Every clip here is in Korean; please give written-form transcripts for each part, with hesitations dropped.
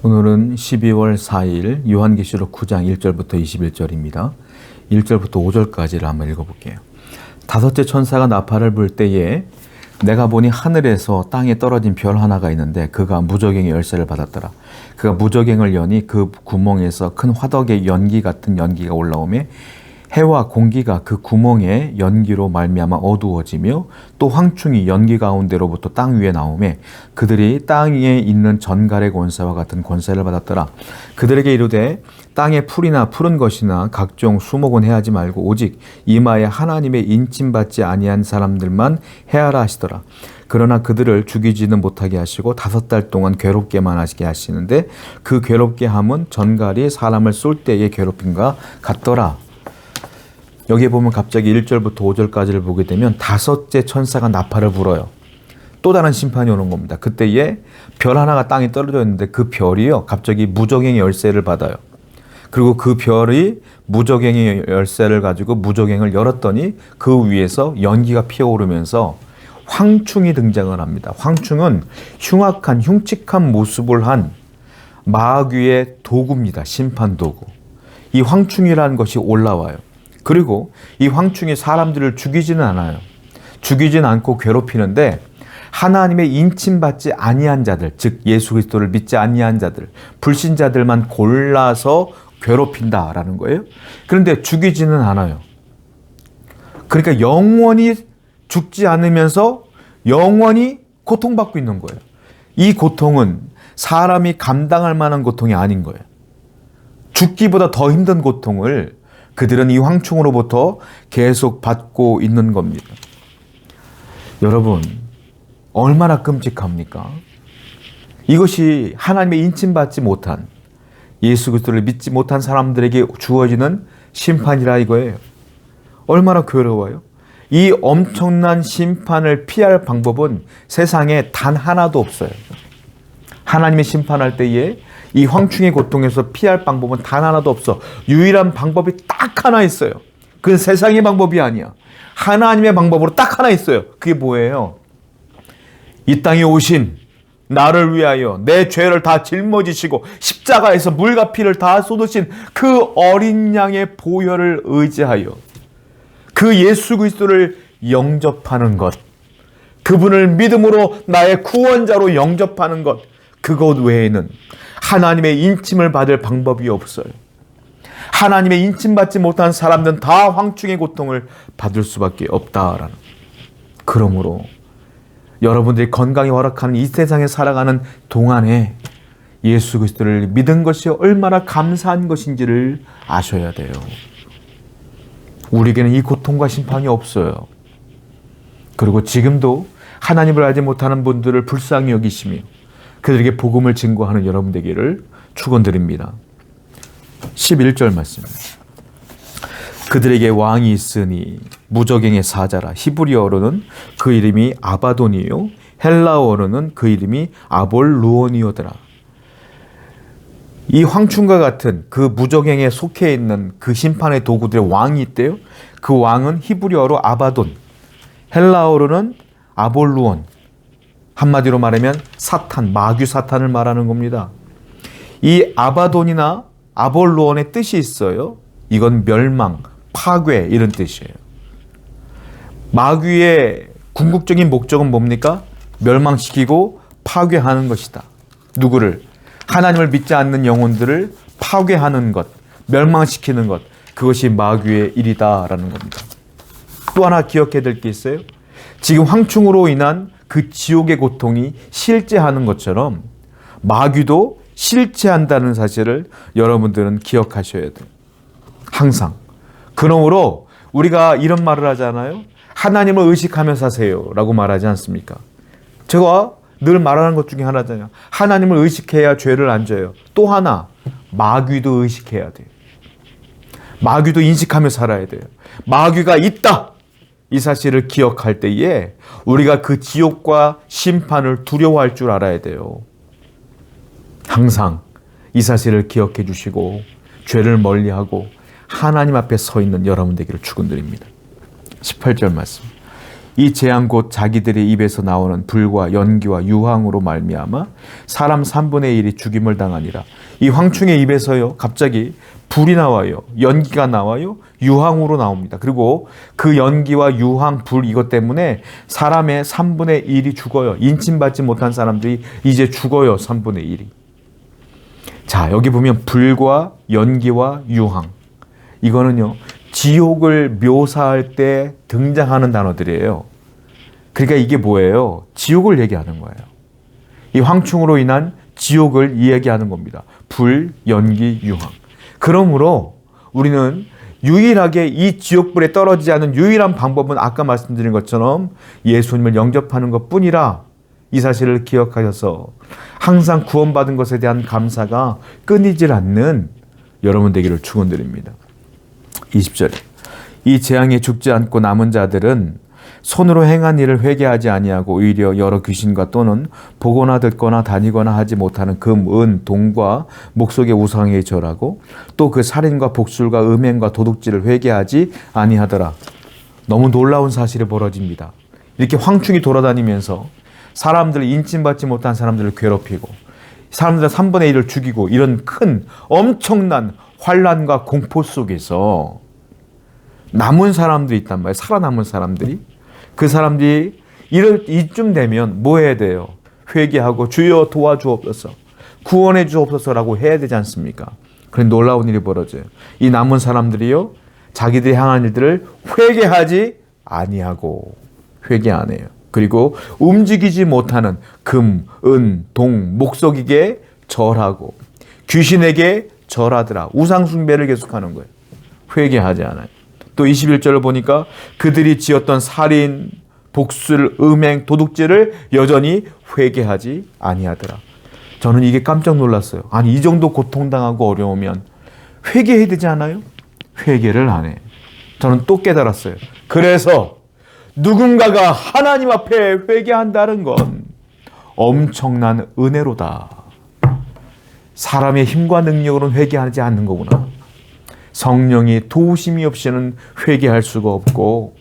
오늘은 12월 4일 요한계시록 9장 1절부터 21절입니다. 1절부터 5절까지를 한번 읽어볼게요. 다섯째 천사가 나팔을 불 때에 내가 보니 하늘에서 땅에 떨어진 별 하나가 있는데 그가 무저갱의 열쇠를 받았더라. 그가 무저갱을 여니 그 구멍에서 큰 화덕의 연기 같은 연기가 올라오매 해와 공기가 그 구멍의 연기로 말미암아 어두워지며 또 황충이 연기 가운데로부터 땅 위에 나오매 그들이 땅에 있는 전갈의 권세와 같은 권세를 받았더라. 그들에게 이르되 땅에 풀이나 푸른 것이나 각종 수목은 해하지 말고 오직 이마에 하나님의 인침받지 아니한 사람들만 해하라 하시더라. 그러나 그들을 죽이지는 못하게 하시고 5달 동안 괴롭게만 하시게 하시는데 그 괴롭게 함은 전갈이 사람을 쏠 때의 괴롭힘과 같더라. 여기에 보면 갑자기 1절부터 5절까지를 보게 되면 다섯째 천사가 나팔을 불어요. 또 다른 심판이 오는 겁니다. 그때에 별 하나가 땅에 떨어져 있는데 그 별이요 갑자기 무저갱의 열쇠를 받아요. 그리고 그 별이 무저갱의 열쇠를 가지고 무저갱을 열었더니 그 위에서 연기가 피어오르면서 황충이 등장을 합니다. 황충은 흉악한 흉측한 모습을 한 마귀의 도구입니다. 심판 도구. 이 황충이라는 것이 올라와요. 그리고 이 황충이 사람들을 죽이지는 않아요. 죽이진 않고 괴롭히는데 하나님의 인침받지 아니한 자들, 즉 예수 그리스도를 믿지 아니한 자들, 불신자들만 골라서 괴롭힌다라는 거예요. 그런데 죽이지는 않아요. 그러니까 영원히 죽지 않으면서 영원히 고통받고 있는 거예요. 이 고통은 사람이 감당할 만한 고통이 아닌 거예요. 죽기보다 더 힘든 고통을 그들은 이 황충으로부터 계속 받고 있는 겁니다. 여러분, 얼마나 끔찍합니까? 이것이 하나님의 인침받지 못한 예수 그리스도를 믿지 못한 사람들에게 주어지는 심판이라 이거예요. 얼마나 괴로워요? 이 엄청난 심판을 피할 방법은 세상에 단 하나도 없어요. 하나님의 심판할 때에 이 황충의 고통에서 피할 방법은 단 하나도 없어. 유일한 방법이 딱 하나 있어요. 그건 세상의 방법이 아니야. 하나님의 방법으로 딱 하나 있어요. 그게 뭐예요? 이 땅에 오신 나를 위하여 내 죄를 다 짊어지시고 십자가에서 물과 피를 다 쏟으신 그 어린 양의 보혈을 의지하여 그 예수 그리스도를 영접하는 것, 그분을 믿음으로 나의 구원자로 영접하는 것, 그것 외에는 하나님의 인침을 받을 방법이 없어요. 하나님의 인침받지 못한 사람들은 다 황충의 고통을 받을 수밖에 없다라는. 그러므로 여러분들이 건강이 허락하는 이 세상에 살아가는 동안에 예수 그리스도를 믿은 것이 얼마나 감사한 것인지를 아셔야 돼요. 우리에게는 이 고통과 심판이 없어요. 그리고 지금도 하나님을 알지 못하는 분들을 불쌍히 여기시며 그들에게 복음을 증거하는 여러분 되기를 축원드립니다. 11절 말씀입니다. 그들에게 왕이 있으니 무저갱의 사자라. 히브리어로는 그 이름이 아바돈이요 헬라어로는 그 이름이 아볼루온이오더라. 이 황충과 같은 그 무저갱에 속해 있는 그 심판의 도구들의 왕이 있대요. 그 왕은 히브리어로 아바돈, 헬라어로는 아볼루온. 한마디로 말하면 사탄, 마귀 사탄을 말하는 겁니다. 이 아바돈이나 아볼루온의 뜻이 있어요. 이건 멸망, 파괴 이런 뜻이에요. 마귀의 궁극적인 목적은 뭡니까? 멸망시키고 파괴하는 것이다. 누구를? 하나님을 믿지 않는 영혼들을 파괴하는 것, 멸망시키는 것, 그것이 마귀의 일이다라는 겁니다. 또 하나 기억해야 될 게 있어요. 지금 황충으로 인한 그 지옥의 고통이 실제하는 것처럼 마귀도 실제한다는 사실을 여러분들은 기억하셔야 돼요. 항상. 그러므로 우리가 이런 말을 하잖아요. 하나님을 의식하며 사세요 라고 말하지 않습니까? 제가 늘 말하는 것 중에 하나잖아요. 하나님을 의식해야 죄를 안 져요. 또 하나, 마귀도 의식해야 돼요. 마귀도 인식하며 살아야 돼요. 마귀가 있다! 이 사실을 기억할 때에 우리가 그 지옥과 심판을 두려워할 줄 알아야 돼요. 항상 이 사실을 기억해 주시고 죄를 멀리하고 하나님 앞에 서 있는 여러분 되기를 축원드립니다. 18절 말씀. 이 재앙 곧 자기들의 입에서 나오는 불과 연기와 유황으로 말미암아 사람 3분의 1이 죽임을 당하니라. 이 황충의 입에서요 갑자기 불이 나와요. 연기가 나와요. 유황으로 나옵니다. 그리고 그 연기와 유황, 불 이것 때문에 사람의 3분의 1이 죽어요. 인침받지 못한 사람들이 이제 죽어요. 3분의 1이. 자, 여기 보면 불과 연기와 유황. 이거는요. 지옥을 묘사할 때 등장하는 단어들이에요. 그러니까 이게 뭐예요? 지옥을 얘기하는 거예요. 이 황충으로 인한 지옥을 이야기하는 겁니다. 불, 연기, 유황. 그러므로 우리는 유일하게 이 지옥불에 떨어지지 않은 유일한 방법은 아까 말씀드린 것처럼 예수님을 영접하는 것뿐이라 이 사실을 기억하셔서 항상 구원받은 것에 대한 감사가 끊이질 않는 여러분 되기를 축원드립니다. 20절. 이 재앙에 죽지 않고 남은 자들은 손으로 행한 일을 회개하지 아니하고 오히려 여러 귀신과 또는 보거나 듣거나 다니거나 하지 못하는 금, 은, 동과 목속의 우상에 절하고 또 그 살인과 복술과 음행과 도둑질을 회개하지 아니하더라. 너무 놀라운 사실이 벌어집니다. 이렇게 황충이 돌아다니면서 사람들, 인침받지 못한 사람들을 괴롭히고 사람들 3분의 1을 죽이고 이런 큰 엄청난 환란과 공포 속에서 남은 사람들이 있단 말이에요. 살아남은 사람들이. 그 사람들이 이쯤 되면 뭐 해야 돼요? 회개하고 주여 도와주옵소서, 구원해 주옵소서라고 해야 되지 않습니까? 그런 놀라운 일이 벌어져요. 이 남은 사람들이요, 자기들이 향한 일들을 회개하지 아니하고 회개 안 해요. 그리고 움직이지 못하는 금, 은, 동, 목석에게 절하고 귀신에게 절하더라. 우상숭배를 계속하는 거예요. 회개하지 않아요. 또 21절을 보니까 그들이 지었던 살인, 복술, 음행, 도둑질을 여전히 회개하지 아니하더라. 저는 이게 깜짝 놀랐어요. 아니 이 정도 고통당하고 어려우면 회개해야 되지 않아요? 회개를 안 해. 저는 또 깨달았어요. 그래서 누군가가 하나님 앞에 회개한다는 건 엄청난 은혜로다. 사람의 힘과 능력으로는 회개하지 않는 거구나. 성령이 도우심이 없이는 회개할 수가 없고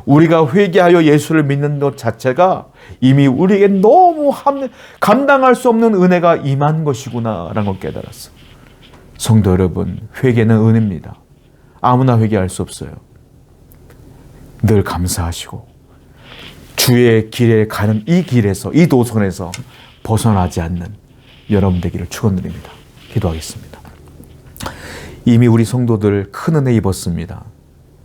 우리가 회개하여 예수를 믿는 것 자체가 이미 우리에게 너무 감당할 수 없는 은혜가 임한 것이구나라는 걸 깨달았어. 성도 여러분, 회개는 은혜입니다. 아무나 회개할 수 없어요. 늘 감사하시고 주의 길에 가는 이 길에서, 이 도선에서 벗어나지 않는 여러분 되기를 축원드립니다. 기도하겠습니다. 이미 우리 성도들 큰 은혜 입었습니다.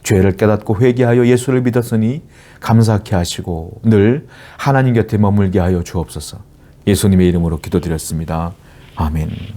죄를 깨닫고 회개하여 예수를 믿었으니 감사케 하시고 늘 하나님 곁에 머물게 하여 주옵소서. 예수님의 이름으로 기도드렸습니다. 아멘.